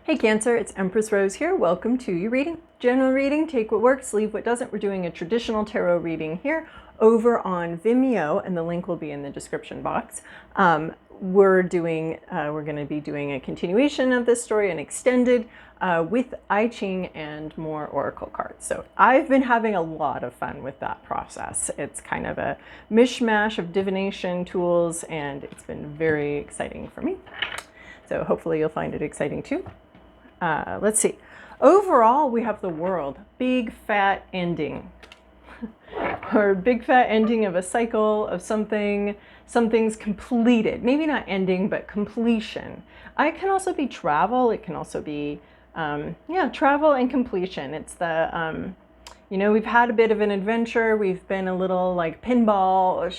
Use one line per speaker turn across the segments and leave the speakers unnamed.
Hey Cancer, it's Empress Rose here. Welcome to your reading. General reading, take what works, leave what doesn't. We're doing a traditional tarot reading here over on Vimeo, and the link will be in the description box. We're going to be doing a continuation of this story, an extended with I-Ching and more oracle cards. So I've been having a lot of fun with that process. It's kind of a mishmash of divination tools, and it's been very exciting for me. So hopefully you'll find it exciting too. Let's see. Overall, we have the world. Big fat ending. Or big fat ending of a cycle of something. Something's completed. Maybe not ending, but completion. It can also be travel. It can also be, travel and completion. It's the, we've had a bit of an adventure. We've been a little like pinball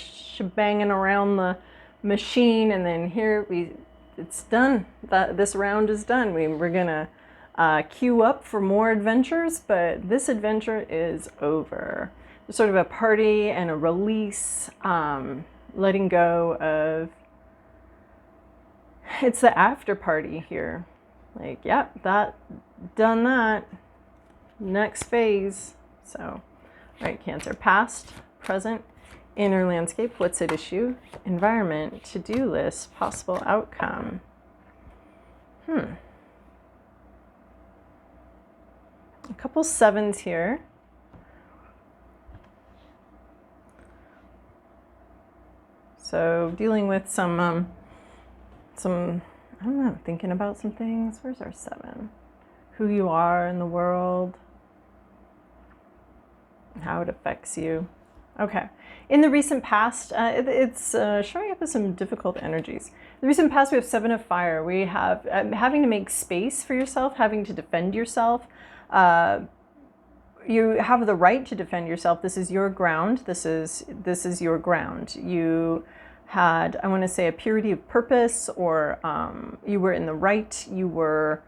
banging around the machine, and then here it's done. This round is done. We're gonna queue up for more adventures, but this adventure is over. There's sort of a party and a release, letting go of. It's the after party here. Like, yeah, done that. Next phase. So, all right, Cancer. Past, present, inner landscape, what's at issue, environment, to-do list, possible outcome. A couple sevens here. So dealing with some, I don't know, thinking about some things. Where's our 7? Who you are in the world, how it affects you. Okay. In the recent past, it's showing up as some difficult energies. In the recent past, we have 7 of fire. We have having to make space for yourself, having to defend yourself. You have the right to defend yourself. This is your ground. This is your ground. You had, I want to say, a purity of purpose, or you were in the right. You were.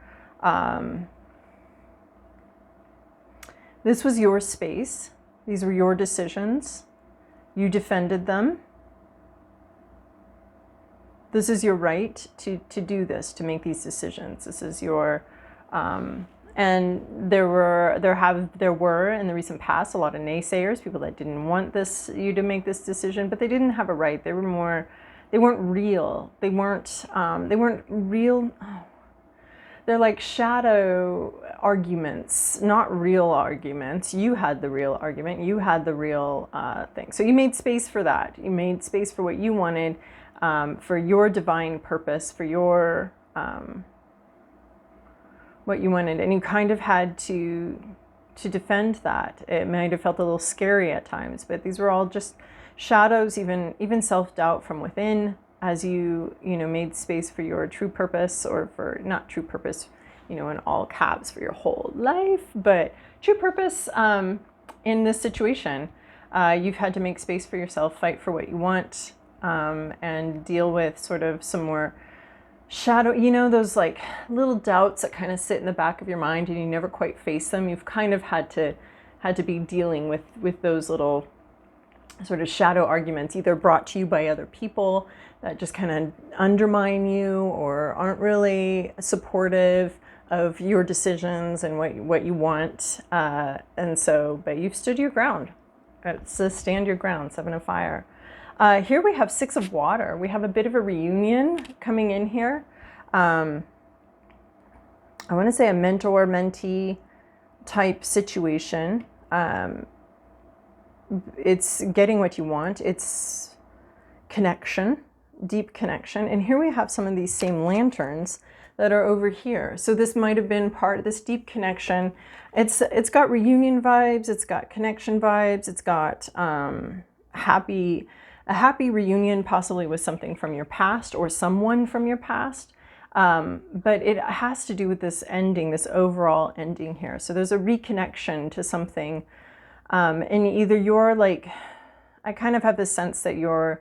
This was your space. These were your decisions. You defended them. This is your right to do this, to make these decisions. This is your, and there were in the recent past a lot of naysayers, people that didn't want you to make this decision, but they didn't have a right. They weren't real. They weren't real. They're like shadow arguments, not real arguments. You had the real argument. You had the real thing. So you made space for that. You made space for what you wanted, for your divine purpose, for your what you wanted, and you kind of had to defend that. It might have felt a little scary at times, but these were all just shadows, even self-doubt from within, as you made space for your true purpose, or for not true purpose, in all caps, for your whole life, but true purpose in this situation. You've had to make space for yourself, fight for what you want, and deal with sort of some more shadow, those like little doubts that kind of sit in the back of your mind and you never quite face them. You've kind of had to be dealing with those little sort of shadow arguments, either brought to you by other people that just kind of undermine you or aren't really supportive of your decisions and what you want. But you've stood your ground. It's a stand your ground, 7 of fire. Here we have 6 of water. We have a bit of a reunion coming in here. I want to say a mentor-mentee type situation. It's getting what you want. It's connection, deep connection. And here we have some of these same lanterns that are over here. So this might have been part of this deep connection. It's got reunion vibes. It's got connection vibes. It's got a happy reunion, possibly with something from your past or someone from your past. But it has to do with this ending, this overall ending here. So there's a reconnection to something. And either you're like, I kind of have this sense that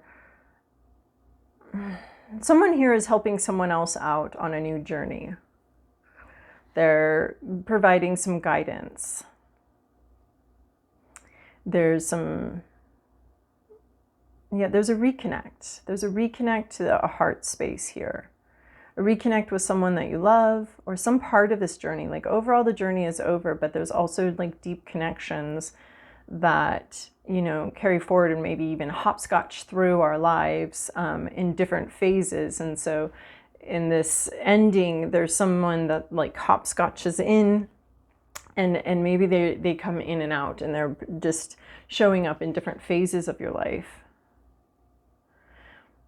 someone here is helping someone else out on a new journey. They're providing some guidance. There's a reconnect. There's a reconnect to a heart space here. a reconnect with someone that you love, or some part of this journey. Like overall the journey is over, but there's also like deep connections that, you know, carry forward and maybe even hopscotch through our lives in different phases. And so in this ending, there's someone that like hopscotches in, and maybe they come in and out, and they're just showing up in different phases of your life.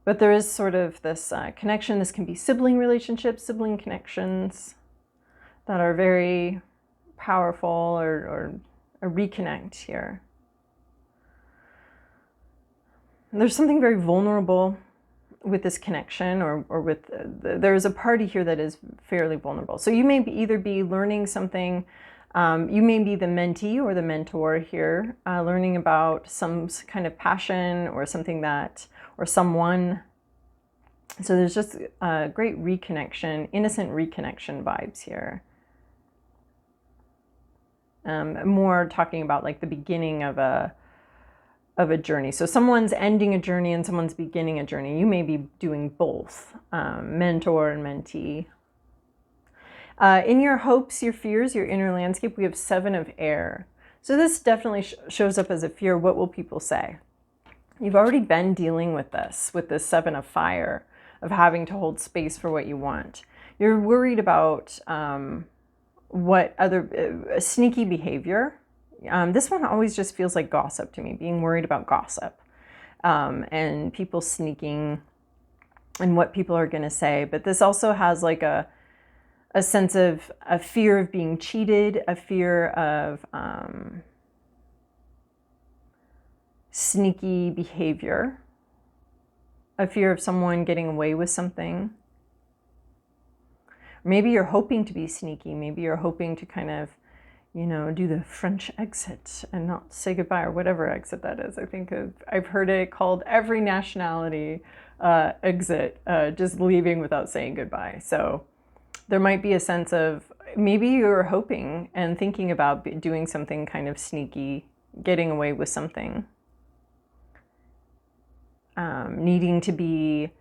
But there is sort of this connection. This can be sibling relationships, sibling connections that are very powerful, or a reconnect here. There's something very vulnerable with this connection, or with, there's a party here that is fairly vulnerable. So you may either be learning something, you may be the mentee or the mentor here, learning about some kind of passion or something that, or someone. So there's just a great reconnection, innocent reconnection vibes here. More talking about like the beginning of a journey. So someone's ending a journey and someone's beginning a journey. You may be doing both, mentor and mentee. In your hopes, your fears, your inner landscape, we have 7 of air. So this definitely shows up as a fear. What will people say? You've already been dealing with this 7 of fire, of having to hold space for what you want. You're worried about what other sneaky behavior. This one always just feels like gossip to me, being worried about gossip and people sneaking and what people are going to say. But this also has like a sense of a fear of being cheated, a fear of sneaky behavior, a fear of someone getting away with something. Maybe you're hoping to be sneaky. Maybe you're hoping to kind of, you know, do the French exit and not say goodbye, or whatever exit that is. I think I've heard it called every nationality exit, just leaving without saying goodbye. So there might be a sense of, maybe you're hoping and thinking about doing something kind of sneaky, getting away with something. Needing to be,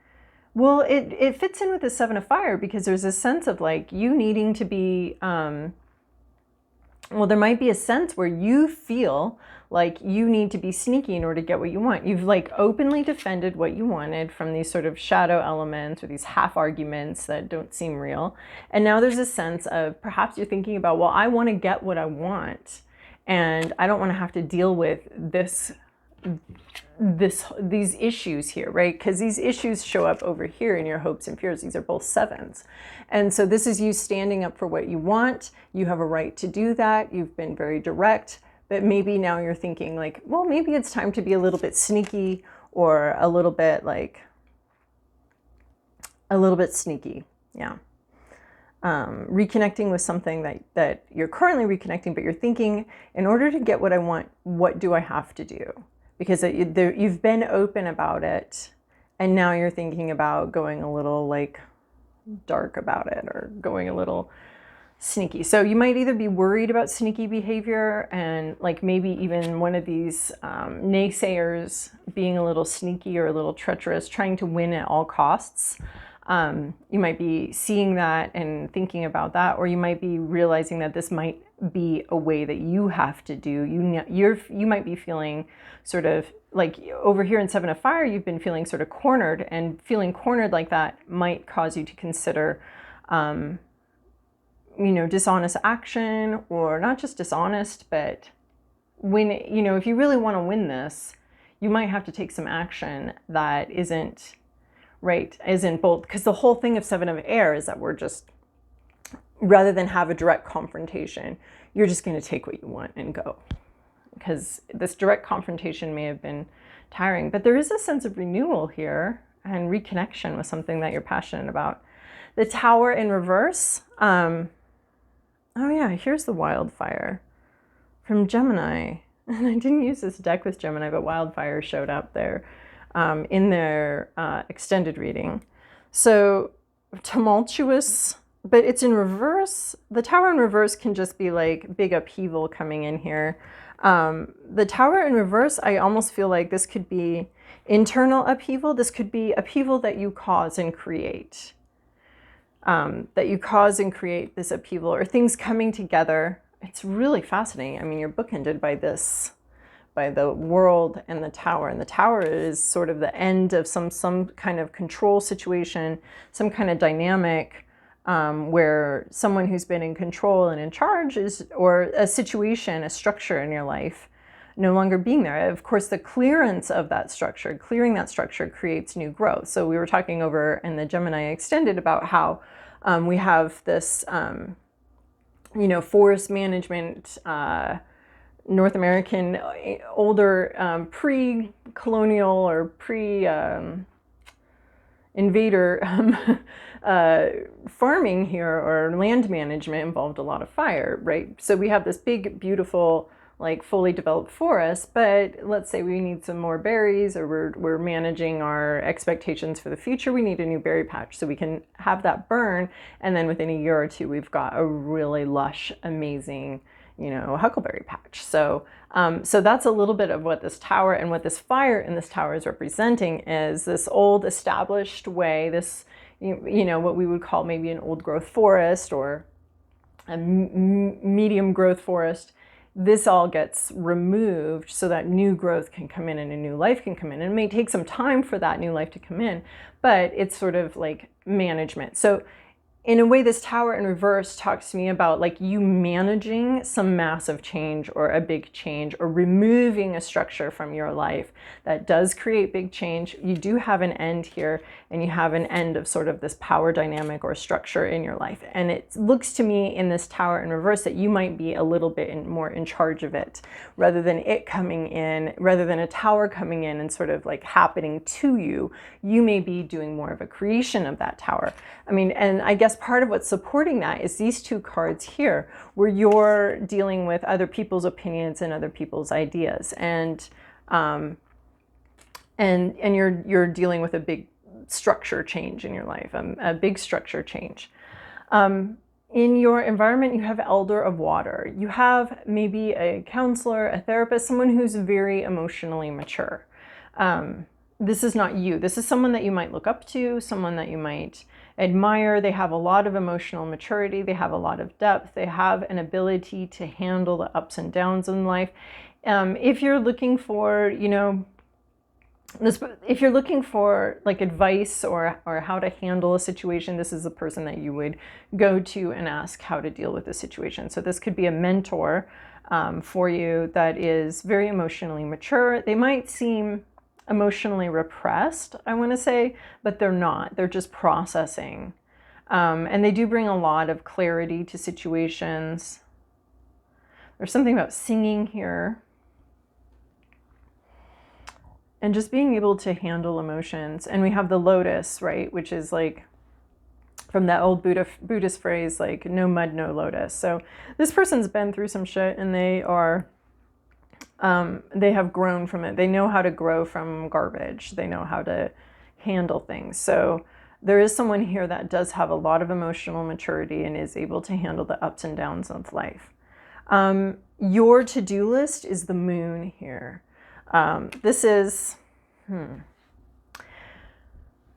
well, it fits in with the 7 of fire, because there's a sense of like you needing to be, well, there might be a sense where you feel like you need to be sneaky in order to get what you want. You've like openly defended what you wanted from these sort of shadow elements, or these half arguments that don't seem real. And now there's a sense of, perhaps you're thinking about, well, I want to get what I want, and I don't want to have to deal with these issues here, right? Because these issues show up over here in your hopes and fears. These are both 7s. And so this is you standing up for what you want. You have a right to do that. You've been very direct, but maybe now you're thinking like, well, maybe it's time to be a little bit sneaky, or a little bit sneaky. Yeah. Reconnecting with something that you're currently reconnecting, but you're thinking, in order to get what I want, what do I have to do? Because you've been open about it, and now you're thinking about going a little like dark about it, or going a little sneaky. So you might either be worried about sneaky behavior, and like maybe even one of these naysayers being a little sneaky or a little treacherous, trying to win at all costs. You might be seeing that and thinking about that, or you might be realizing that this might be a way that you have to do. You might be feeling sort of like, over here in 7 of fire, you've been feeling sort of cornered, and feeling cornered like that might cause you to consider, you know, dishonest action, or not just dishonest, but when, you know, if you really want to win this, you might have to take some action that isn't bold, because the whole thing of 7 of air is that we're just, rather than have a direct confrontation, you're just going to take what you want and go, because this direct confrontation may have been tiring. But there is a sense of renewal here and reconnection with something that you're passionate about. The Tower in reverse. Oh yeah, here's the Wildfire from Gemini. And I didn't use this deck with Gemini, but Wildfire showed up there in their extended reading. So tumultuous, but it's in reverse. The Tower in reverse can just be like big upheaval coming in here. The Tower in reverse, I almost feel like this could be internal upheaval. This could be upheaval that you cause and create. that you cause and create this upheaval or things coming together. It's really fascinating. I mean, you're bookended by this, by the world and the tower. And the tower is sort of the end of some kind of control situation, some kind of dynamic where someone who's been in control and in charge is, or a situation, a structure in your life, no longer being there. Of course, the clearance of that structure, clearing that structure creates new growth. So we were talking over in the Gemini Extended about how we have this, forest management, North American, older pre-colonial or pre-invader farming here, or land management involved a lot of fire, right? So we have this big, beautiful, like fully developed forest, but let's say we need some more berries, or we're managing our expectations for the future. We need a new berry patch, so we can have that burn, and then within a year or two, we've got a really lush, amazing, huckleberry patch. So that's a little bit of what this tower and what this fire in this tower is representing, is this old established way, this, what we would call maybe an old growth forest or a medium growth forest. This all gets removed so that new growth can come in and a new life can come in. And it may take some time for that new life to come in, but it's sort of like management. So in a way, this tower in reverse talks to me about like you managing some massive change or a big change, or removing a structure from your life that does create big change. You do have an end here, and you have an end of sort of this power dynamic or structure in your life. And it looks to me in this tower in reverse that you might be a little bit more in charge of it, rather than it coming in, rather than a tower coming in and sort of like happening to you. You may be doing more of a creation of that tower. I mean, and I guess part of what's supporting that is these two cards here, where you're dealing with other people's opinions and other people's ideas, and you're dealing with a big structure change in your life, a big structure change. In your environment, you have Elder of Water. You have maybe a counselor, a therapist, someone who's very emotionally mature. This is not you. This is someone that you might look up to, someone that you might admire. They have a lot of emotional maturity. They have a lot of depth. They have an ability to handle the ups and downs in life. If you're looking for, if you're looking for like advice or how to handle a situation, this is the person that you would go to and ask how to deal with the situation. So this could be a mentor for you that is very emotionally mature. They might seem emotionally repressed, I want to say, but they're not. They're just processing. And they do bring a lot of clarity to situations. There's something about singing here. And just being able to handle emotions. And we have the lotus, right? Which is like from that old Buddhist phrase, like no mud, no lotus. So this person's been through some shit, and they have grown from it. They know how to grow from garbage. They know how to handle things. So there is someone here that does have a lot of emotional maturity and is able to handle the ups and downs of life. Your to-do list is the moon here. This is,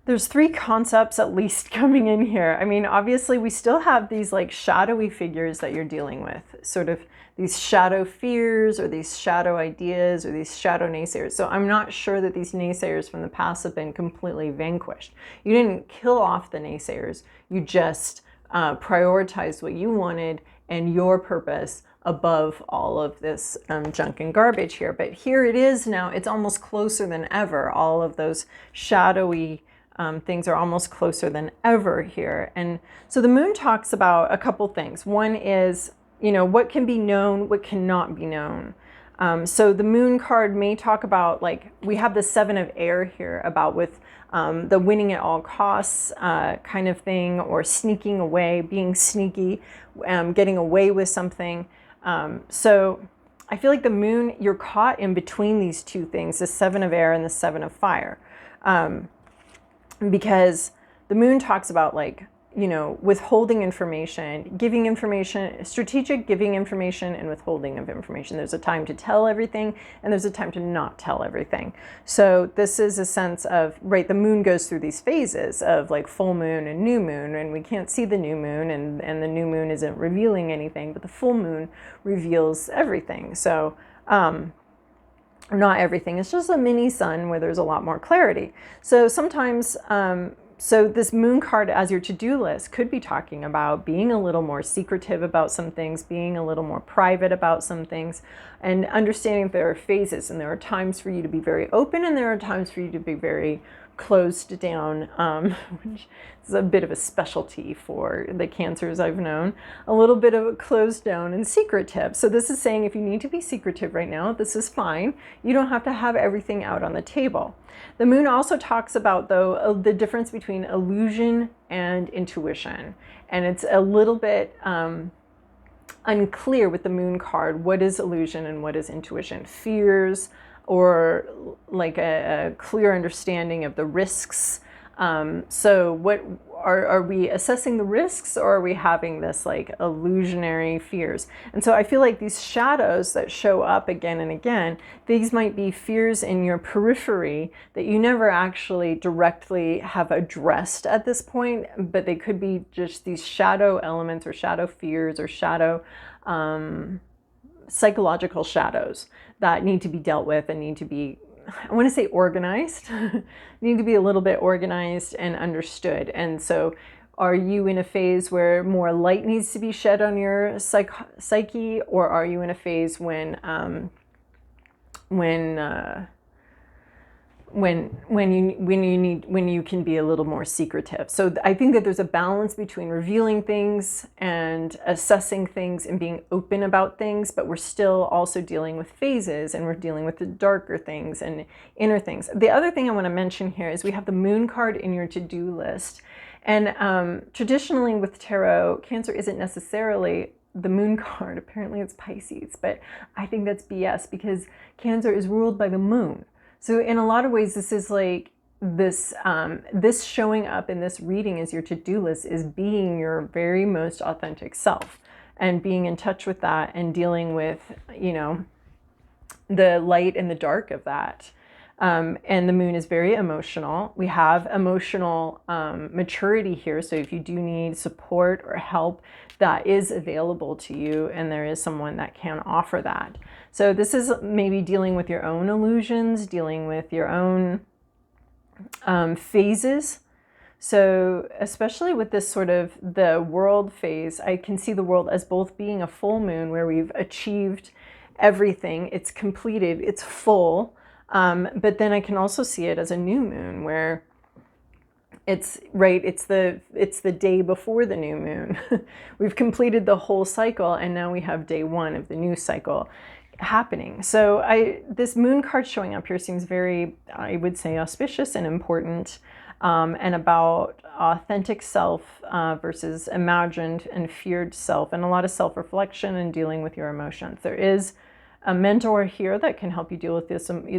there's three concepts at least coming in here. I mean, obviously we still have these like shadowy figures that you're dealing with, sort of these shadow fears or these shadow ideas or these shadow naysayers. So I'm not sure that these naysayers from the past have been completely vanquished. You didn't kill off the naysayers. You just prioritized what you wanted and your purpose above all of this junk and garbage here. But here it is now. It's almost closer than ever. All of those shadowy things are almost closer than ever here. And so the moon talks about a couple things. One is, what can be known, what cannot be known. So the moon card may talk about, like, we have the 7 of air here, about with the winning at all costs kind of thing, or sneaking away, being sneaky, getting away with something. So I feel like the moon, you're caught in between these two things, the 7 of air and the 7 of fire. Because the moon talks about like you know, withholding information, giving information, strategic giving information and withholding of information. There's a time to tell everything and there's a time to not tell everything. So this is a sense of, right, the moon goes through these phases of like full moon and new moon, and we can't see the new moon, and the new moon isn't revealing anything, but the full moon reveals everything. So, not everything, it's just a mini sun where there's a lot more clarity. So sometimes, so this moon card as your to-do list could be talking about being a little more secretive about some things, being a little more private about some things, and understanding that there are phases and there are times for you to be very open and there are times for you to be very closed down, which is a bit of a specialty for the Cancers I've known, a little bit of a closed down and secretive. So this is saying if you need to be secretive right now, this is fine. You don't have to have everything out on the table. The moon also talks about, though, the difference between illusion and intuition. And it's a little bit unclear with the moon card, what is illusion and what is intuition. Fears, or like a clear understanding of the risks. So what are we assessing the risks, or are we having this like illusionary fears? And so I feel like these shadows that show up again and again, these might be fears in your periphery that you never actually directly have addressed at this point, but they could be just these shadow elements or shadow fears or shadow psychological shadows that need to be dealt with and need to be, I want to say organized, need to be a little bit organized and understood. And so are you in a phase where more light needs to be shed on your psyche, or are you in a phase when you can be a little more secretive? So I think that there's a balance between revealing things and assessing things and being open about things, but we're still also dealing with phases and we're dealing with the darker things and inner things. The other thing I want to mention here is we have the moon card in your to-do list. And traditionally with tarot, Cancer isn't necessarily the moon card. Apparently it's Pisces, but I think that's BS because Cancer is ruled by the moon. So in a lot of ways, this is like this, this showing up in this reading as your to-do list is being your very most authentic self and being in touch with that and dealing with, you know, the light and the dark of that. And the moon is very emotional. We have emotional maturity here. So if you do need support or help, that is available to you, and there is someone that can offer that. So this is maybe dealing with your own illusions, dealing with your own phases. So especially with this sort of the world phase, I can see the world as both being a full moon where we've achieved everything, it's completed, it's full. But then I can also see it as a new moon where it's right, it's the day before the new moon. We've completed the whole cycle and now we have day one of the new cycle happening. So this moon card showing up here seems very, I would say, auspicious and important, and about authentic self versus imagined and feared self, and a lot of self-reflection and dealing with your emotions. There is a mentor here that can help you deal with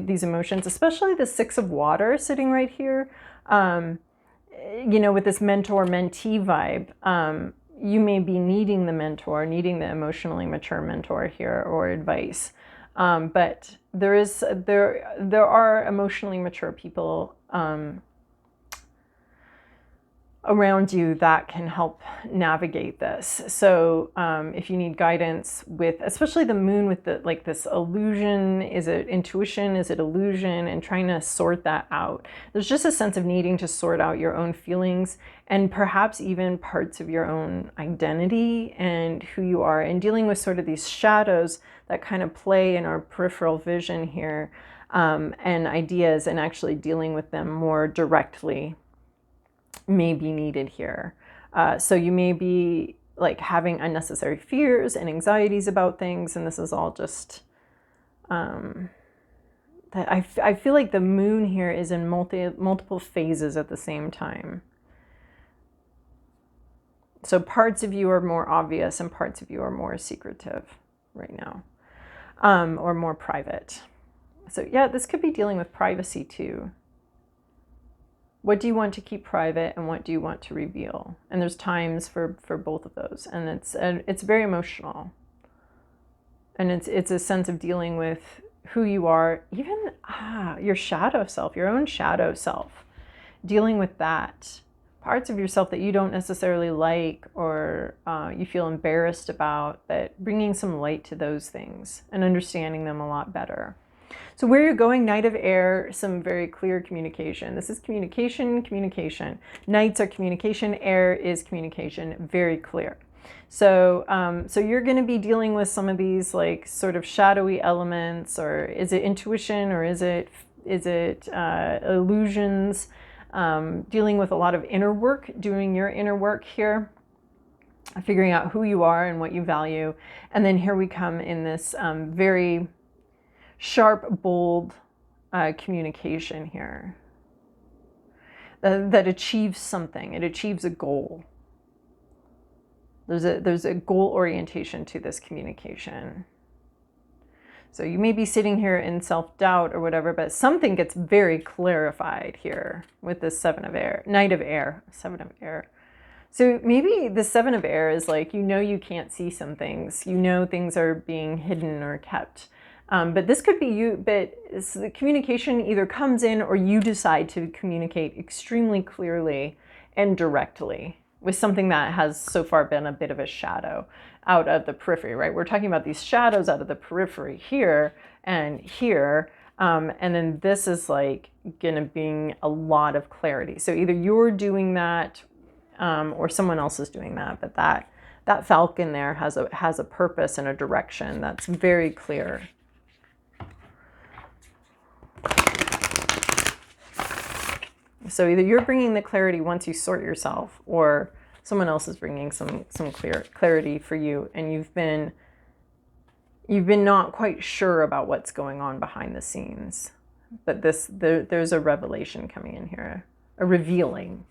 these emotions, especially the Six of Water sitting right here. You know, with this mentor-mentee vibe, you may be needing the mentor, needing the emotionally mature mentor here or advice. But there are emotionally mature people around you that can help navigate this. So if you need guidance with, especially the moon with the, like this illusion, is it intuition, is it illusion, and trying to sort that out. There's just a sense of needing to sort out your own feelings and perhaps even parts of your own identity and who you are, and dealing with sort of these shadows that kind of play in our peripheral vision here, and ideas, and actually dealing with them more directly may be needed here. So you may be like having unnecessary fears and anxieties about things, and this is all just that I feel like the moon here is in multiple phases at the same time. So parts of you are more obvious and parts of you are more secretive right now, or more private. So yeah, this could be dealing with privacy too. What do you want to keep private and what do you want to reveal? And there's times for both of those. And it's very emotional. And it's a sense of dealing with who you are, even your shadow self, your own shadow self, dealing with that. Parts of yourself that you don't necessarily like or you feel embarrassed about, but bringing some light to those things and understanding them a lot better. So where you're going, Knight of Air, some very clear communication. This is communication, communication. Knights are communication, air is communication, very clear. So, so you're going to be dealing with some of these like sort of shadowy elements, or is it intuition, or is it illusions? Dealing with a lot of inner work, doing your inner work here, figuring out who you are and what you value. And then here we come in this very sharp, bold communication here that achieves something. It achieves a goal. There's a goal orientation to this communication. So you may be sitting here in self-doubt or whatever, but something gets very clarified here with this Seven of Air, Knight of Air, Seven of Air. So maybe the Seven of Air is like, you can't see some things, things are being hidden or kept. But this could be you, but the communication either comes in or you decide to communicate extremely clearly and directly with something that has so far been a bit of a shadow out of the periphery, right? We're talking about these shadows out of the periphery here and here. And then this is like going to bring a lot of clarity. So either you're doing that or someone else is doing that, but that falcon there has a purpose and a direction that's very clear. So either you're bringing the clarity once you sort yourself, or someone else is bringing some clarity for you, and you've been not quite sure about what's going on behind the scenes. But there's a revelation coming in here, a revealing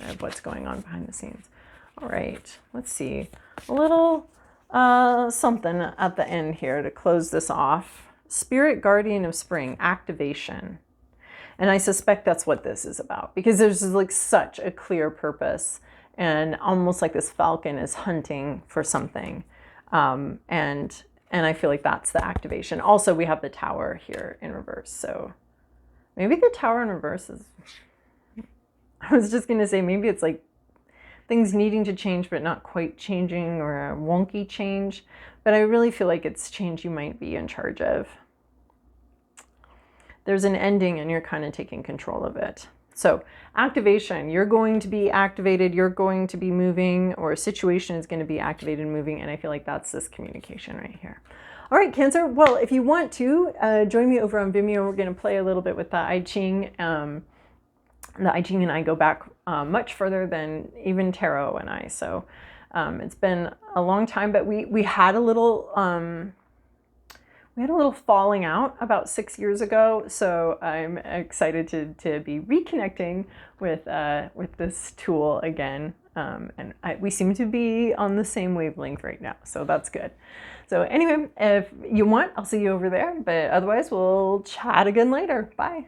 of what's going on behind the scenes. All right, let's see. A little something at the end here to close this off. Spirit Guardian of Spring, activation. And I suspect that's what this is about, because there's like such a clear purpose, and almost like this falcon is hunting for something. And I feel like that's the activation. Also, we have the Tower here in reverse. So maybe the Tower in reverse is, I was just going to say, maybe it's like things needing to change, but not quite changing, or a wonky change. But I really feel like it's change you might be in charge of. There's an ending and you're kind of taking control of it. So activation, you're going to be activated, you're going to be moving, or a situation is going to be activated and moving. And I feel like that's this communication right here. All right, Cancer. Well, if you want to join me over on Vimeo, we're going to play a little bit with the I-Ching. The I-Ching and I go back much further than even Tarot and I. So it's been a long time, but we had a little falling out about 6 years ago, so I'm excited to be reconnecting with this tool again, and we seem to be on the same wavelength right now, so that's good. So anyway, if you want, I'll see you over there, but otherwise we'll chat again later. Bye.